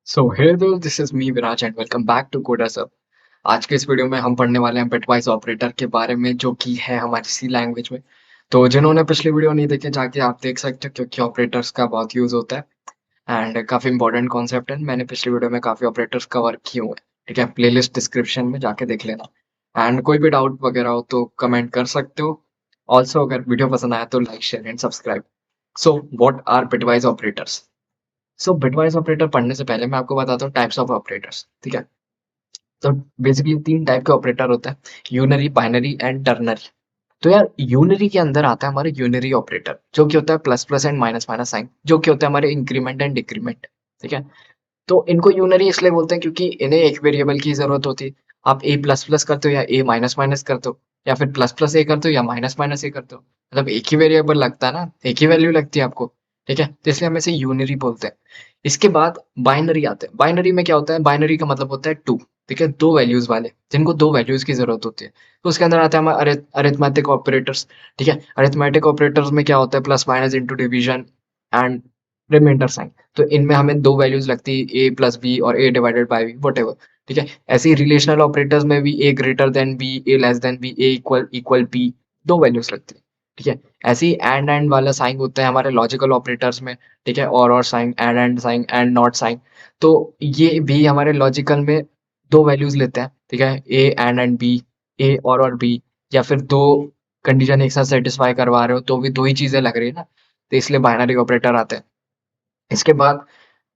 सो hey दोस्त, this is me Viraj and welcome back to Coder सब। आज के इस वीडियो में हम पढ़ने वाले हैं बिटवाइज ऑपरेटर के बारे में, जो कि है हमारी सी लैंग्वेज में। तो जिन्होंने पिछली वीडियो नहीं देखे, जाके आप देख सकते हो, क्योंकि ऑपरेटर्स का बहुत यूज होता है एंड काफी इंपॉर्टेंट कॉन्सेप्ट है। मैंने पिछली वीडियो में काफी ऑपरेटर्स कवर किए हुए हैं। ठीक है, प्लेलिस्ट डिस्क्रिप्शन में जाके देख लेना। एंड कोई भी डाउट वगैरह हो तो कमेंट कर सकते हो। ऑल्सो अगर वीडियो पसंद आया तो like share and subscribe. So what are bitwise operators? So bitwise operator पढ़ने से पहले मैं आपको बताता हूँ टाइप्स ऑफ ऑपरेटर्स। ठीक है, तो बेसिकली तीन टाइप के ऑपरेटर होते हैं: यूनरी, बाइनरी एंड टर्नरी। तो यार, यूनरी के अंदर आता है हमारे यूनरी ऑपरेटर, जो कि होता है plus plus and minus minus sign, जो कि होता है हमारे इंक्रीमेंट एंड डिक्रीमेंट। ठीक है, तो इनको यूनरी इसलिए बोलते हैं क्योंकि इन्हें एक वेरिएबल की जरूरत होती है। आप ए प्लस प्लस करते हो या ए माइनस माइनस करते हो, या फिर प्लस प्लस ए करते हो या माइनस माइनस ए करते हो, मतलब एक ही वेरिएबल लगता है ना, एक ही वैल्यू लगती है आपको। ठीक है, तो इसलिए हम इसे यूनरी बोलते हैं। इसके बाद बाइनरी आते हैं। बाइनरी में क्या होता है? बाइनरी का मतलब होता है टू। ठीक है, दो वैल्यूज वाले, जिनको दो वैल्यूज की जरूरत होती है। तो उसके अंदर आता है हमारे अरिथमेटिक ऑपरेटर्स। ठीक है, अरिथमेटिक ऑपरेटर्स में क्या होता है? Plus minus into division and reminder sign. तो इनमें हमें दो वैल्यूज लगती है, ए प्लस बी और A divided by B, whatever. ठीक है, ऐसे ही रिलेशनल ऑपरेटर्स में भी A greater than B, A less than B, A equal equal B, दो वैल्यूज लगती है। ठीक है, ऐसे ही एंड वाला साइन होता है हमारे लॉजिकल ऑपरेटर्स में। ठीक है, और sign, and sign, and not sign. तो ये भी हमारे लॉजिकल में दो वैल्यूज लेते हैं। ठीक है, ए एंड बी, ए और बी, या फिर दो कंडीशन एक साथ सेटिस्फाई करवा रहे हो तो भी दो ही चीजें लग रही है ना, तो इसलिए बाइनरी ऑपरेटर आते हैं। इसके बाद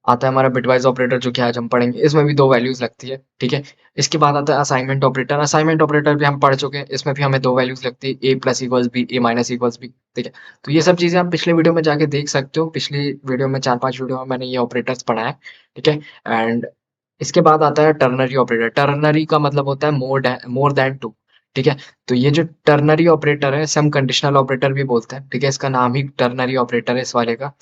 आता है हमारा बिटवाइज ऑपरेटर, जो कि आज हम पढ़ेंगे। इसमें भी दो वैल्यूज लगती है। ठीक है, इसके बाद आता है असाइनमेंट ऑपरेटर। असाइनमेंट ऑपरेटर भी हम पढ़ चुके हैं, इसमें भी हमें दो वैल्यूज लगती है, ए प्लस इक्वल्स बी, ए माइनस इक्वल्स बी। ठीक है, तो ये सब चीजें आप पिछले वीडियो में जाके देख सकते हो। पिछली वीडियो में, चार पांच वीडियो में मैंने ये ऑपरेटर्स पढ़ा है। ठीक है, एंड इसके बाद आता है टर्नरी ऑपरेटर। टर्नरी का मतलब होता है मोर देन टू। ठीक है, तो ये जो टर्नरी ऑपरेटर है, सम कंडीशनल ऑपरेटर भी बोलते हैं। ठीक है, इसका नाम ही टर्नरी ऑपरेटर है इस वाले का।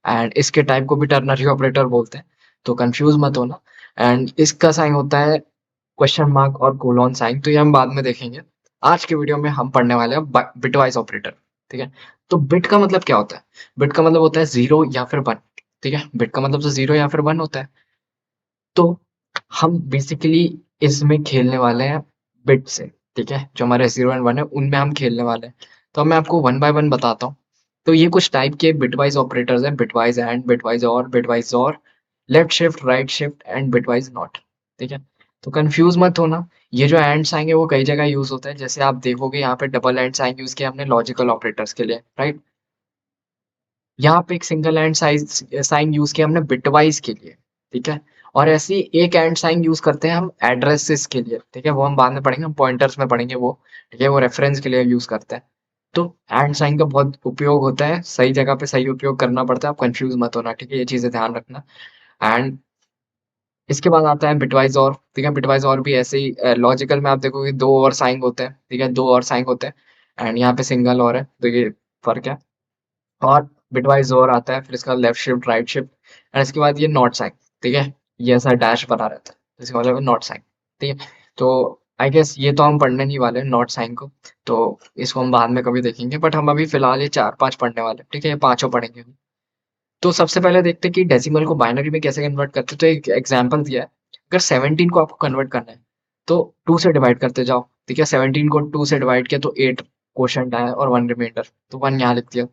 एंड इसके टाइप को भी टर्नरी ऑपरेटर बोलते हैं, तो कंफ्यूज मत होना। एंड इसका साइन होता है क्वेश्चन मार्क और कोलोन साइन, तो ये हम बाद में देखेंगे। आज के वीडियो में हम पढ़ने वाले हैं बिटवाइज ऑपरेटर। ठीक है, तो बिट का मतलब क्या होता है? बिट का मतलब होता है जीरो या फिर वन। ठीक है, बिट का मतलब तो जीरो या फिर वन होता है। तो हम बेसिकली इसमें खेलने वाले हैं बिट से। ठीक है, जो हमारे जीरो एंड वन है उनमें हम खेलने वाले हैं। तो मैं आपको वन बाय वन बताता हूँ। तो ये कुछ टाइप के बिटवाइज ऑपरेटर्स हैं: बिटवाइज एंड, बिटवाइज और, left shift, right shift and bitwise not. ठीक है, तो कंफ्यूज मत होना। ये जो एंड साइन है वो कई जगह यूज होता है, जैसे आप देखोगे यहाँ पे डबल एंड साइन यूज किया हमने लॉजिकल ऑपरेटर्स के लिए, राइट। यहाँ पे एक single and size sign use किया हमने बिटवाइज के लिए। ठीक है, और ऐसे ही एक एंड साइन यूज करते हैं हम एड्रेसेस के लिए। ठीक है, वो हम बाद में पढ़ेंगे, हम पॉइंटर्स में पढ़ेंगे वो। ठीक है, वो रेफरेंस के लिए यूज करते हैं। तो एंड साइन का बहुत उपयोग होता है, सही जगह पे सही उपयोग करना पड़ता है, आप कंफ्यूज मत होना। ठीक है, ये चीजें ध्यान रखना। एंड इसके बाद आता है बिटवाइज और। ठीक है, बिटवाइज और भी ऐसे ही लॉजिकल में आप देखोगे दो और साइन होते हैं। ठीक है, दो और साइन होते हैं एंड यहाँ पे सिंगल और है, तो ये फर्क है। और बिटवाइज और आता है, फिर इसका left shift, right shift, and इसके बाद ये नॉट साइन। ठीक है, ये ऐसा डैश बना रहता है, इसका मतलब नॉट साइन। ठीक है, तो आई गेस ये तो हम पढ़ने नहीं वाले नॉट साइन को, तो इसको हम बाद में कभी देखेंगे, बट हम अभी फिलहाल ये चार पांच पढ़ने वाले हैं। ठीक है, ये पांचों पढ़ेंगे हम। तो सबसे पहले देखते हैं कि डेसिमल को बाइनरी में कैसे कन्वर्ट करते हैं। तो एक एग्जांपल दिया है, अगर 17 को आपको कन्वर्ट करना है तो 2 से डिवाइड करते जाओ। ठीक है, 17 को 2 से डिवाइड किया तो 8 क्वोशंट आया और 1 रिमाइंडर, तो 1 यहाँ लिख दिया।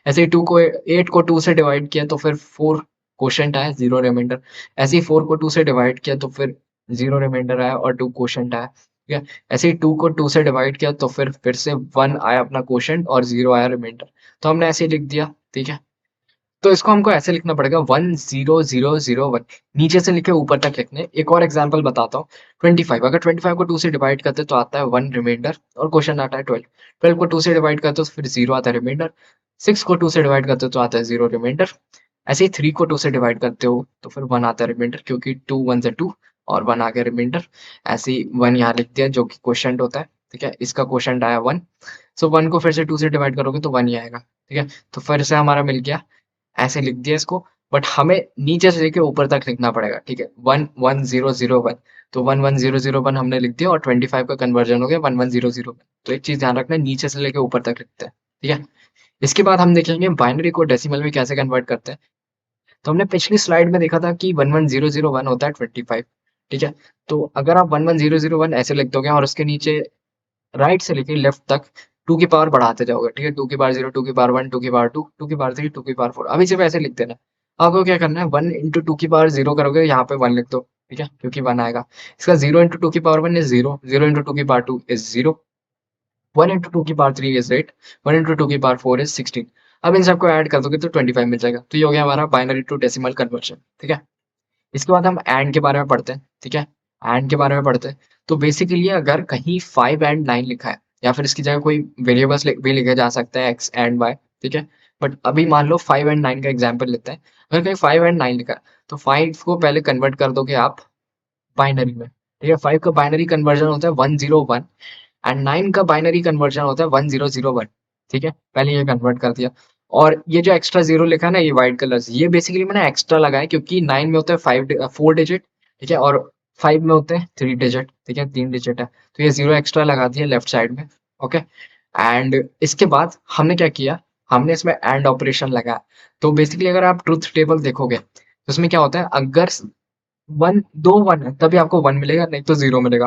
ऐसे ही 2 को 8 को 2 से डिवाइड किया तो फिर 4 क्वोशंट आया, 0 रिमाइंडर। ऐसे ही 4 को 2 से डिवाइड किया तो फिर 0 रिमाइंडर आया और 2 क्वोशंट आया। ठीक है, ऐसे ही 2 को 2 से डिवाइड किया तो फिर से 1 आया अपना क्वोशंट और 0 आया रिमाइंडर। तो हमने ऐसे ही लिख दिया। ठीक है, तो इसको हमको ऐसे लिखना पड़ेगा 10001, नीचे से लिखे ऊपर तक लिखने। एक और एग्जांपल बताता हूँ। 25, अगर 25 को 2 से डिवाइड करते तो आता है 1 रिमाइंडर और क्वेश्चन आता है 12। 12 को 2 से डिवाइड करते तो फिर 0 आता है रिमाइंडर। 6 को 2 से डिवाइड करते तो आता है 0 रिमाइंडर। ऐसे ही 3 को 2 से डिवाइड करते हो तो फिर 1 आता है रिमाइंडर, क्योंकि 2 1 से 2 और 1 आ गया रिमाइंडर। ऐसे ही 1 यहाँ लिख दिया, जो कि क्वेश्चन होता है। ठीक है, इसका क्वेश्चन आया 1। सो 1 को फिर से 2 से डिवाइड करोगे तो 1 ही आएगा। ठीक है, तो फिर से हमारा मिल गया, ऐसे लिख दिया इसको। बट हमें नीचे से लेके ऊपर तक लिखना पड़ेगा। ठीक है, 11001, तो 11001 हमने लिख दिया और 25 का कन्वर्जन हो गया 11001। तो एक चीज ध्यान रखना, नीचे से लेके ऊपर तक लिखते हैं। ठीक है, इसके बाद हम देखेंगे बाइनरी को डेसिमल में कैसे कन्वर्ट करते हैं। तो हमने पिछली स्लाइड में देखा था कि 11001 होता है 25, ठीक है? तो अगर आप 11001 ऐसे लिख दोगे और उसके नीचे राइट से लेके लेफ्ट तक 2 की पावर बढ़ाते जाओगे, ठीक है? 2 की पावर 0, 2 की पावर 1, 2 की पावर 2, 2 की पावर 3, 2 की पावर 4, अभी सिर्फ ऐसे लिख देना। आपको क्या करना है, 1 इंटू 2 की पावर 0 करोगे, यहाँ पे 1 लिख दो, ठीक है? क्योंकि 1 आएगा। इसका 0 इंटू 2 की पावर 1 इज 0, 0 इंटू 2 की पावर 2 इज 0, 1 into 2 की पावर 3 is 8, 1 into 2 की पावर 4 is 16। अब इन सबको ऐड कर दोगे तो 25 मिल जाएगा। तो ये हो गया हमारा बाइनरी टू डेसिमल कन्वर्जन, ठीक है? इसके बाद हम एंड के बारे में पढ़ते हैं, ठीक है? एंड के बारे में पढ़ते हैं। तो बेसिकली अगर कहीं 5 एंड 9 लिखा है या फिर इसकी जगह कोई वेरिएबल्स भी लिखे जा सकते हैं एक्स एंड वाई, ठीक है? बट अभी मान लो 5 एंड 9 का एग्जांपल लेते हैं। अगर कहीं 5 एंड 9 लिखा है तो 5 को पहले कन्वर्ट कर दोगे आप बाइनरी में, ठीक है? 5 का बाइनरी कन्वर्जन होता है 101 एंड 9 का बाइनरी कन्वर्जन होता है 1001, ठीक है? पहले ये कन्वर्ट कर दिया। और ये जो एक्स्ट्रा जीरो लिखा है ना, ये व्हाइट कलर से, ये बेसिकली मैंने एक्स्ट्रा लगाया क्योंकि 9 में होता है 4 डिजिट, ठीक है? और 5 में होते हैं 3 डिजिट, ठीक है? 3 डिजिट है, तो ये जीरो एक्स्ट्रा लगा दिया लेफ्ट साइड में, ओके? एंड इसके बाद हमने क्या किया, हमने इसमें एंड ऑपरेशन लगाया। तो बेसिकली अगर आप ट्रुथ टेबल देखोगे तो उसमें क्या होता है, अगर वन दो वन है तभी आपको वन मिलेगा, नहीं तो जीरो मिलेगा।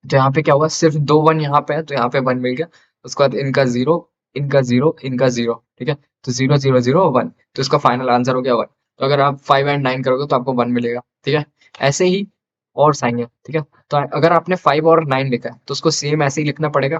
तो यहाँ पे क्या हुआ, सिर्फ दो वन यहाँ पे है तो यहाँ पे वन मिल गया। उसके बाद इनका जीरो, इनका जीरो, इनका जीरो, ठीक है? तो जीरो जीरो जीरो वन, तो इसका फाइनल आंसर हो गया वन। तो अगर आप 5 एंड 9 करोगे तो आपको वन मिलेगा, ठीक है? ऐसे ही और साइन है, ठीक है? तो अगर आपने 5 और 9 लिखा है तो उसको सेम ऐसे ही लिखना पड़ेगा,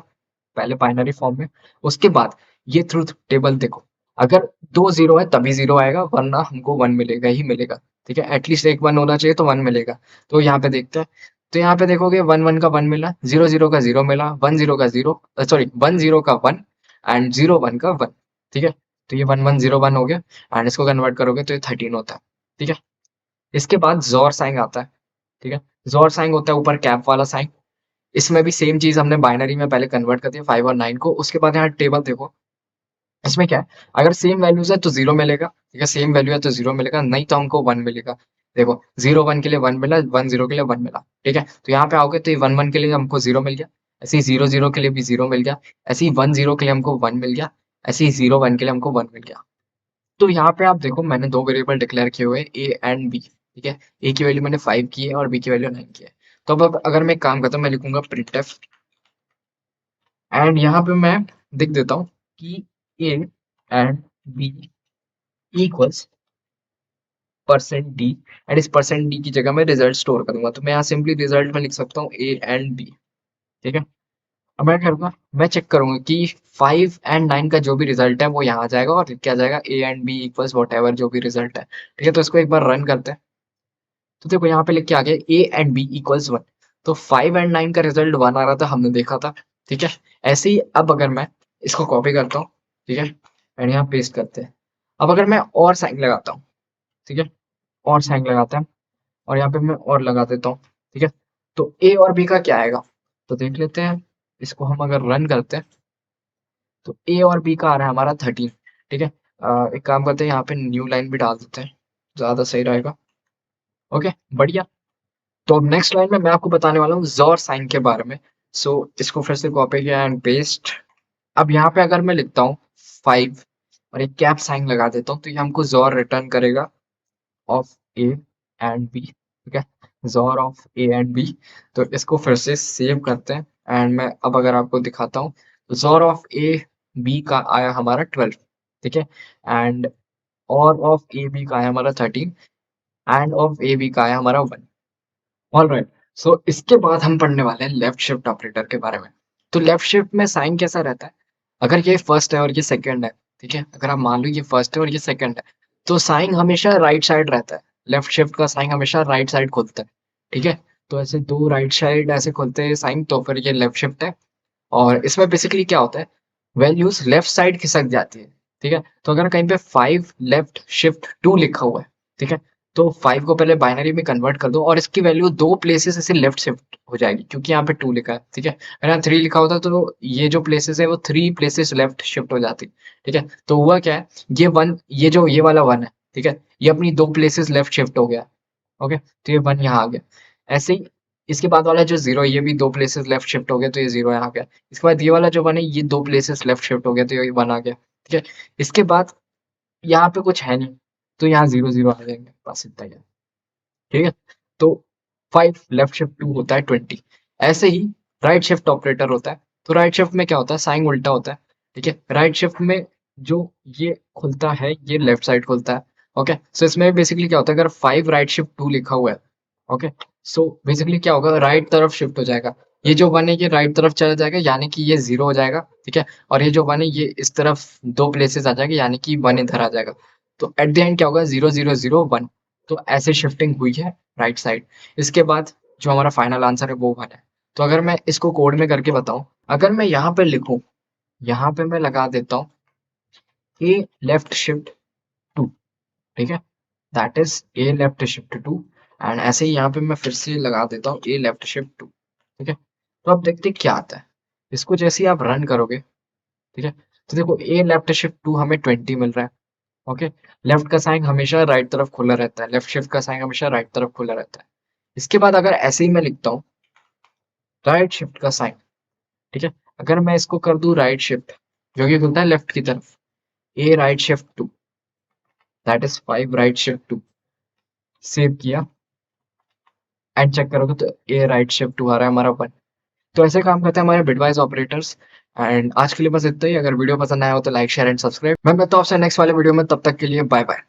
पहले बाइनरी फॉर्म में। उसके बाद ये ट्रुथ टेबल देखो, अगर दो जीरो है तभी जीरो आएगा, वरना हमको वन मिलेगा ही मिलेगा, ठीक है? एटलीस्ट एक वन होना चाहिए तो वन मिलेगा। तो यहाँ पे देखते हैं, तो यहाँ पे देखोगे वन वन का वन मिला, जीरो जीरो का जीरो मिला, वन जीरो का जीरो, सॉरी वन जीरो का वन एंड जीरो वन का वन, ठीक है? तो ये वन वन जीरो वन हो गया एंड इसको कन्वर्ट करोगे तो ये 13 होता है, ठीक है? इसके बाद जोर साइन आता है, ठीक है? जोर साइन होता है ऊपर कैप वाला साइन। इसमें भी सेम चीज हमने बाइनरी में पहले कन्वर्ट कर दिया 5 और 9 को। उसके बाद यहाँ टेबल देखो, इसमें क्या है, अगर सेम वैल्यूज है तो जीरो मिलेगा, ठीक है? सेम वैल्यू है तो जीरो मिलेगा, नहीं तो हमको वन मिलेगा। देखो, जीरो वन के लिए वन मिला, वन जीरो के लिए वन मिला, ठीक है? तो यहाँ पे आओगे तो ये वन वन के लिए हमको जीरो मिल गया, ऐसे ही जीरो जीरो के लिए भी जीरो मिल गया, ऐसे ही वन जीरो के लिए हमको वन मिल गया, ऐसे ही जीरो वन के लिए हमको वन मिल गया। तो यहाँ पे आप देखो, मैंने दो वेरिएबल डिक्लेयर किए हुए ए एंड बी, ठीक है? ए की वैल्यू मैंने 5 की है और बी की वैल्यू 9 की है। तो अब अगर मैं एक काम करता हूँ, मैं लिखूंगा प्रिंटफ एंड यहाँ पे मैं लिख देता हूँ कि A and B equals percent D, and इस परसेंट डी की जगह मैं रिजल्ट स्टोर करूंगा। तो मैं यहाँ सिंपली रिजल्ट में लिख सकता हूँ ए एंड बी, ठीक है? अब मैं क्या करूंगा, मैं चेक करूंगा कि 5 एंड 9 का जो भी रिजल्ट है वो यहाँ आ जाएगा और लिख के आ जाएगा A and B equals whatever जो भी रिजल्ट है, ठीक है? तो इसको एक बार रन करते हैं। तो देखो यहाँ पे लिख के आ गया A and B equals one. तो 5 एंड 9 का रिजल्ट वन आ रहा था, हमने देखा था, ठीक है? ऐसे ही अब अगर मैं इसको कॉपी करता हूँ, ठीक है, एंड यहाँ पेस्ट करते हैं। अब अगर मैं और साइन लगाता हूँ, ठीक है, और साइन लगाते हैं और यहाँ पे मैं और लगा देता हूँ, ठीक है? तो ए और बी का क्या आएगा, तो देख लेते हैं। इसको हम अगर रन करते हैं तो ए और बी का आ रहा है हमारा 13, ठीक है? एक काम करते हैं, यहाँ पे न्यू लाइन भी डाल देते हैं, ज्यादा सही रहेगा। ओके, बढ़िया। तो अब नेक्स्ट लाइन में मैं आपको बताने वाला हूँ जोर साइन के बारे में। सो इसको फिर से कॉपी किया एंड पेस्ट। अब यहाँ पे अगर मैं लिखता हूँ 5 और एक कैप साइन लगा देता हूँ तो ये हमको जोर रिटर्न करेगा ऑफ ए एंड बी, ठीक है? जोर ऑफ ए एंड बी। तो इसको फिर से सेव करते हैं एंड मैं अब अगर आपको दिखाता हूँ तो जोर ऑफ ए बी का आया हमारा 12, ठीक है? एंड और ऑफ ए बी का आया हमारा 13 एंड ऑफ ए बी का आया हमारा 1। ऑलराइट, सो इसके बाद हम पढ़ने वाले हैं लेफ्ट शिफ्ट ऑपरेटर के बारे में। तो लेफ्ट शिफ्ट में साइन कैसा रहता है, अगर ये फर्स्ट है और ये सेकंड है, ठीक है? अगर आप मान लो ये फर्स्ट है और ये सेकंड है तो साइन हमेशा राइट साइड रहता है। लेफ्ट शिफ्ट का साइन हमेशा राइट साइड खुलता है, ठीक है? तो ऐसे दो राइट साइड ऐसे खुलते हैं साइन, तो फिर ये लेफ्ट शिफ्ट है। और इसमें बेसिकली क्या होता है, वैल्यूज लेफ्ट साइड खिसक जाती है, ठीक है? तो अगर कहीं पे 5 लेफ्ट शिफ्ट 2 लिखा हुआ है, ठीक है, तो 5 को पहले बाइनरी में कन्वर्ट कर दो और इसकी वैल्यू दो प्लेसेस ऐसे लेफ्ट शिफ्ट हो जाएगी क्योंकि यहाँ पे 2 लिखा है, ठीक है? अगर यहाँ 3 लिखा होता तो ये जो प्लेसेस है वो 3 प्लेसेस लेफ्ट शिफ्ट हो जाती, ठीक है? तो हुआ क्या है, ये वन, ये जो ये वाला वन है, ठीक है, ये अपनी दो प्लेसेस लेफ्ट शिफ्ट हो गया, ओके? तो ये वन यहाँ आ गया। ऐसे ही इसके बाद वाला जो जीरो, ये भी दो प्लेसेस लेफ्ट शिफ्ट हो गया तो ये जीरो यहाँ आ गया। इसके बाद ये वाला जो वन है ये दो प्लेसेस लेफ्ट शिफ्ट हो गया तो ये वन आ गया, ठीक है? इसके बाद यहाँ पे कुछ है नहीं, तो यहाँ 0 0 आ जाएंगे, बस इतना ही है। ठीक है, तो 5 लेफ्ट शिफ्ट 2 होता है 20। ऐसे ही राइट शिफ्ट ऑपरेटर होता है। तो राइट शिफ्ट में क्या होता है, साइन उल्टा होता है। ठीक है, राइट शिफ्ट में जो ये खुलता है ये लेफ्ट साइड खुलता है। ओके, सो इसमें बेसिकली क्या होता है, अगर 5 राइट शिफ्ट 2 लिखा हुआ है, ओके, सो बेसिकली क्या होगा, राइट तरफ शिफ्ट हो जाएगा। ये जो 1 है ये राइट तरफ चला जाएगा, यानी कि ये 0 हो जाएगा। ठीक है, और ये जो 1 है ये इस तरफ 2 प्लेसेस आ जाएगा, यानी कि 1 इधर आ जाएगा। तो एट द एंड क्या होगा, 0 0 0 1। तो ऐसे शिफ्टिंग हुई है राइट साइड। इसके बाद जो हमारा फाइनल आंसर है वो 1 है। तो अगर मैं इसको कोड में करके बताऊं, अगर मैं यहाँ पे लिखूं, यहाँ पे मैं लगा देता हूँ ए लेफ्ट शिफ्ट 2। ठीक है, that is a left shift 2। And ऐसे ही यहाँ पे मैं फिर से लगा देता हूँ ए लेफ्ट शिफ्ट 2। ठीक है, तो अब देखते हैं क्या आता है। इसको जैसे ही आप रन करोगे, ठीक है, तो देखो ए लेफ्ट शिफ्ट 2 हमें 20 मिल रहा है। ओके, लेफ्ट का साइन हमेशा राइट तरफ खुला रहता है, लेफ्ट शिफ्ट का साइन हमेशा राइट तरफ खुला रहता है। इसके बाद अगर ऐसे ही मैं लिखता हूँ राइट शिफ्ट का साइन, ठीक है, अगर मैं इसको कर दूं राइट शिफ्ट, जो कि खुलता है लेफ्ट की तरफ, A right shift 2, that is 5 right shift 2। Save किया एंड चेक करोगे तो ए राइट शिफ्ट 2 आ रहा है हमारा 1। तो ऐसे काम करते हैं हमारे बिटवाइज ऑपरेटर्स। एंड आज के लिए बस इतना ही। अगर वीडियो पसंद आया हो तो लाइक शेयर एंड सब्सक्राइब। मैं मिलता हूँ आपसे नेक्स्ट वाले वीडियो में, तब तक के लिए बाय बाय।